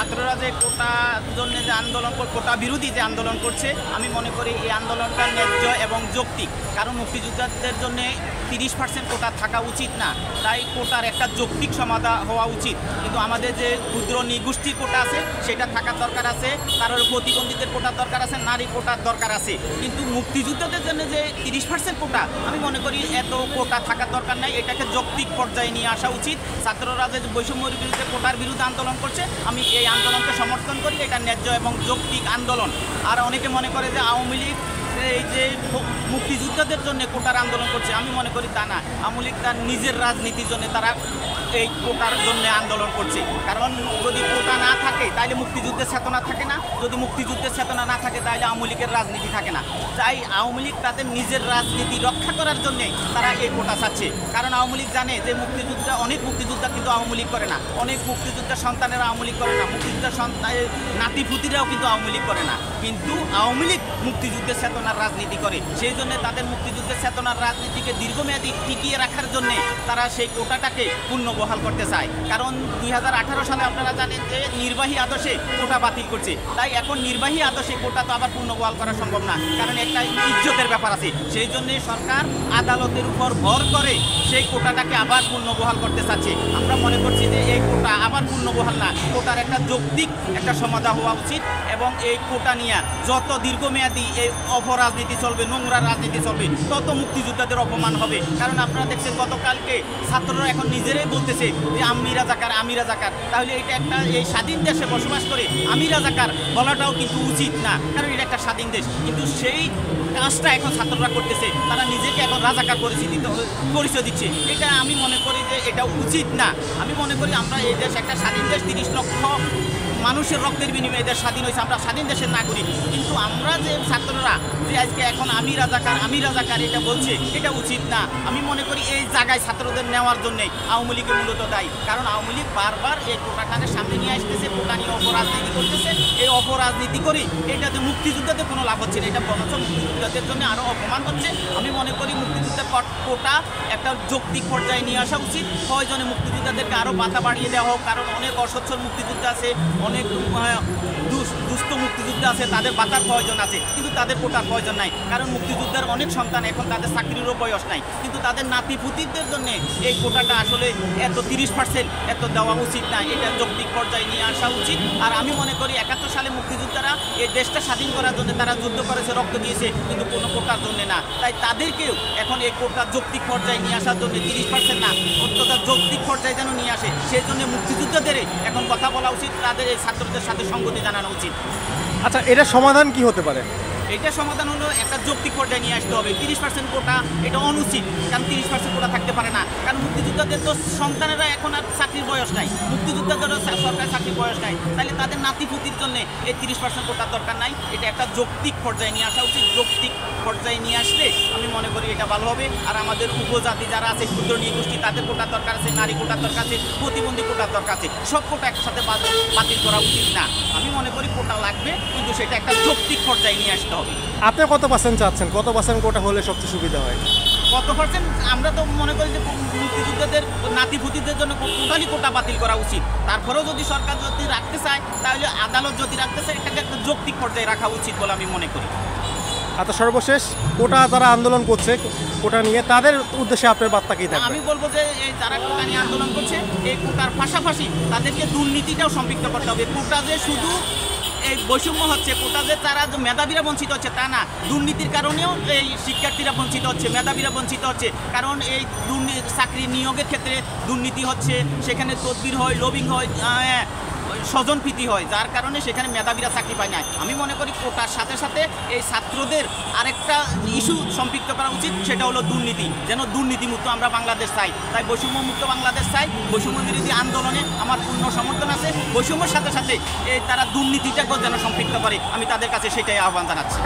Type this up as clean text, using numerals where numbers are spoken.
ছাত্ররা যে কোটার জন্য যে আন্দোলন কোটা বিরোধী যে আন্দোলন করছে, আমি মনে করি এই আন্দোলনটা ন্যায্য এবং যৌক্তিক। কারণ মুক্তিযোদ্ধাদের জন্য 30% কোটা থাকা উচিত না, তাই কোটার একটা যৌক্তিক সমাধান হওয়া উচিত। কিন্তু আমাদের যে ক্ষুদ্র নিগোষ্ঠীর কোটা আছে সেটা থাকার দরকার আছে, কারোর প্রতিবন্ধীদের কোটার দরকার আছে, নারী কোটার দরকার আছে। কিন্তু মুক্তিযোদ্ধাদের জন্য যে 30% কোটা, আমি মনে করি এত কোটা থাকার দরকার নাই, এটাকে যৌক্তিক পর্যায়ে নিয়ে আসা উচিত। ছাত্ররা যে বৈষম্যের বিরুদ্ধে কোটার বিরুদ্ধে আন্দোলন করছে, আমি এই আন্দোলনকে সমর্থন করি, এটা ন্যায্য এবং যৌক্তিক আন্দোলন। আর অনেকে মনে করে যে আওয়ামী লীগ এই যে মুক্তিযোদ্ধাদের জন্য কোটার আন্দোলন করছে, আমি মনে করি তা না। আওয়ামী লীগ তার নিজের রাজনীতির জন্য তারা এই কোটার জন্য আন্দোলন করছে। কারণ যদি কোটা না থাকে তাহলে মুক্তিযুদ্ধের চেতনা থাকে না, যদি মুক্তিযুদ্ধের চেতনা না থাকে তাহলে আওয়ামী লীগের রাজনীতি থাকে না। তাই আওয়ামী লীগ তাদের নিজের রাজনীতি রক্ষা করার জন্যে তারা এই কোটা চাচ্ছে। কারণ আওয়ামী লীগ জানে যে অনেক মুক্তিযোদ্ধা কিন্তু আওয়ামী লীগ করে না, অনেক মুক্তিযোদ্ধার সন্তানেরা আওয়ামী লীগ করে না, মুক্তিযোদ্ধার নাতিপুতিরাও কিন্তু আওয়ামী লীগ করে না। কিন্তু আওয়ামী লীগ মুক্তিযুদ্ধের চেতনার রাজনীতি করে, সেই জন্য তাদের মুক্তিযুদ্ধের চেতনার রাজনীতিকে দীর্ঘমেয়াদী টিকিয়ে রাখার জন্য তারা সেই কোটাটাকে পুনর্বহাল করতে চায়। কারণ 2018 সালে আপনারা জানেন যে নির্বাহী আদেশে কোটা বাতিল করছে, তাই এখন নির্বাহী আদেশে কোটা তো আবার পুনর্বহাল করা সম্ভব না, কারণ একটা ইজ্জতের ব্যাপার আছে। সেই জন্য সরকার আদালতের উপর ভর করে সেই কোটাটাকে আবার পুনর্বহাল করতে চাচ্ছে। আমরা মনে করছি যে এই কোটা আবার পুনর্বহাল না, কোটার একটা যৌক্তিক একটা সমাধান হওয়া উচিত। এবং এই কোটা নিয়ে যত দীর্ঘমেয়াদী এই অপরাজনীতি চলবে, নোংরা রাজনীতি চলবে, তত মুক্তিযোদ্ধাদের অপমান হবে। কারণ আপনারা দেখছেন গতকালকে ছাত্ররা এখন নিজেরাই বলতেছে যে আমি রাজাকার, আমি রাজাকার। তাহলে এটা একটা এই স্বাধীন দেশে বসবাস করে আমি রাজাকার বলাটাও কিন্তু উচিত না, কারণ এটা একটা স্বাধীন দেশ। কিন্তু সেই কাজটা এখন ছাত্ররা করতেছে, তারা নিজেকে এখন রাজাকার পরিচয় দিচ্ছে। এটা আমি মনে করি যে এটা উচিত না। আমি মনে করি আমরা এই দেশ একটা স্বাধীন দেশ, 30 লক্ষ মানুষের রক্তের বিনিময়ে এদের স্বাধীন হয়েছে, আমরা স্বাধীন দেশের নাগরিক। কিন্তু আমরা যে ছাত্ররা যে আজকে এখন আমি রাজাকার, আমি রাজাকার এটা বলছে, এটা উচিত না। আমি মনে করি এই জায়গায় ছাত্রদের নেওয়ার জন্যে আওয়ামী লীগের মূলত দায়ী। কারণ আওয়ামী লীগ বারবার এই কোটাটাকে সামনে নিয়ে আসতেছে, কোটা নিয়ে অপরাজনীতি করতেছে। এই অপরাজনীতি করে এটাতে মুক্তিযোদ্ধাদের কোনো লাভ হচ্ছে না, এটা বরঞ্চ মুক্তিযোদ্ধাদের জন্য আরও অপমান হচ্ছে। আমি মনে করি মুক্তিযুদ্ধের কোটা একটা যৌক্তিক পর্যায়ে নিয়ে আসা উচিত। প্রয়োজনে মুক্তিযোদ্ধাদেরকে আরও বাতা বাড়িয়ে দেওয়া হোক, কারণ অনেক অসচ্ছল মুক্তিযোদ্ধা আছে, অনেক দুস্থ মুক্তিযোদ্ধা আছে, তাদের বাতার প্রয়োজন আছে, কিন্তু তাদের কোটার প্রয়োজন নাই। কারণ মুক্তিযোদ্ধার অনেক সন্তান, এখন তাদের চাকরিরও বয়স নাই, কিন্তু তাদের নাতিপুতিদের জন্য এই কোটাটা আসলে এত 30% এত দেওয়া উচিত না, এটা যৌক্তিক পর্যায়ে নিয়ে আসা উচিত। আর আমি মনে করি 71 সালে মুক্তিযোদ্ধারা এই দেশটা স্বাধীন করার জন্য তারা যুদ্ধ করেছে, রক্ত দিয়েছে, কিন্তু কোনো কোটার জন্য না। তাই তাদেরকেও এখন এই কোটা যৌক্তিক পর্যায়ে নিয়ে আসার জন্য 30% না, অন্তত যৌক্তিক পর্যায়ে যেন নিয়ে আসে, সেই জন্য মুক্তিযোদ্ধাদের এখন কথা বলা উচিত, তাদের এই ছাত্রদের সাথে সঙ্গতি জানানো উচিত। আচ্ছা, এটা সমাধান কি হতে পারে? এটা সমাধান হলো একটা যৌক্তিক পর্যায়ে নিয়ে আসতে হবে। 30% কোটা এটা অনুচিত, কারণ 30% কোটা থাকতে পারে না। কারণ মুক্তিযোদ্ধাদের তো সন্তানেরা এখন আর চাকরির বয়স নাই, মুক্তিযোদ্ধাদেরও সরকারি চাকরির বয়স নাই, তাহলে তাদের নাতিপুতির জন্য এই 30% কোটার দরকার নাই। এটা একটা যৌক্তিক পর্যায়ে নিয়ে আসা উচিত। যৌক্তিক পর্যায়ে নিয়ে আসলে আমি মনে করি এটা ভালো হবে। আর আমাদের উপজাতি যারা আছে, ক্ষুদ্র নিগোষ্ঠী, তাদের কোটার দরকার আছে, নারী কোটার দরকার আছে, প্রতিবন্ধী কোটার দরকার আছে, সব কোটা একসাথে বাতিল করা উচিত না। আমি মনে করি কোটা লাগবে, কিন্তু সেটা একটা যৌক্তিক পর্যায়ে নিয়ে আসতে হবে। আপনি কত পার্সেন্ট চাচ্ছেন, কত পার্সেন্ট কোটা হলে সবচেয়ে সুবিধা হয়? কত পার্সেন্ট? আমরা তো মনে করি যে মুক্তিযোদ্ধাদের নাতিপুতিদের জন্য টোটালি কোটা বাতিল করা উচিত। তারপরেও যদি সরকার যদি রাখতে চায়, তাহলে আদালত যদি রাখতে চায়, এটাকে একটা যৌক্তিক পর্যায়ে রাখা উচিত বলে আমি মনে করি। আচ্ছা, সর্বশেষ কোটা যারা আন্দোলন করছে কোটা নিয়ে, তাদের উদ্দেশ্যে আপনার বার্তা কি থাকবে? আমি বলবো যে এই যারা কোটা নিয়ে আন্দোলন করছে, এই কোটার পাশাপাশি তাদেরকে দুর্নীতিটাও সম্পৃক্ত করতে হবে। কোটা যে শুধু এই বৈষম্য হচ্ছে, কোটা যে তারা মেধাবীরা বঞ্চিত হচ্ছে তা না, দুর্নীতির কারণেও এই শিক্ষার্থীরা বঞ্চিত হচ্ছে, মেধাবীরা বঞ্চিত হচ্ছে। কারণ এই চাকরি নিয়োগের ক্ষেত্রে দুর্নীতি হচ্ছে, সেখানে তদবির হয়, লবিং হয়, স্বজনপ্রীতি হয়, যার কারণে সেখানে মেধাবীরা চাকরি পায় না। আমি মনে করি কোটার সাথে সাথে এই ছাত্রদের আরেকটা ইস্যু সম্পৃক্ত করা উচিত, সেটা হলো দুর্নীতি। যেন দুর্নীতিমুক্ত আমরা বাংলাদেশ চাই, তাই বৈষম্যমুক্ত বাংলাদেশ চাই। বৈষম্য বিরোধী আন্দোলনে আমার পূর্ণ সমর্থন আছে। বৈষম্যের সাথে সাথে তারা দুর্নীতিটাকেও যেন সম্পৃক্ত করে, আমি তাদের কাছে সেটাই আহ্বান জানাচ্ছি।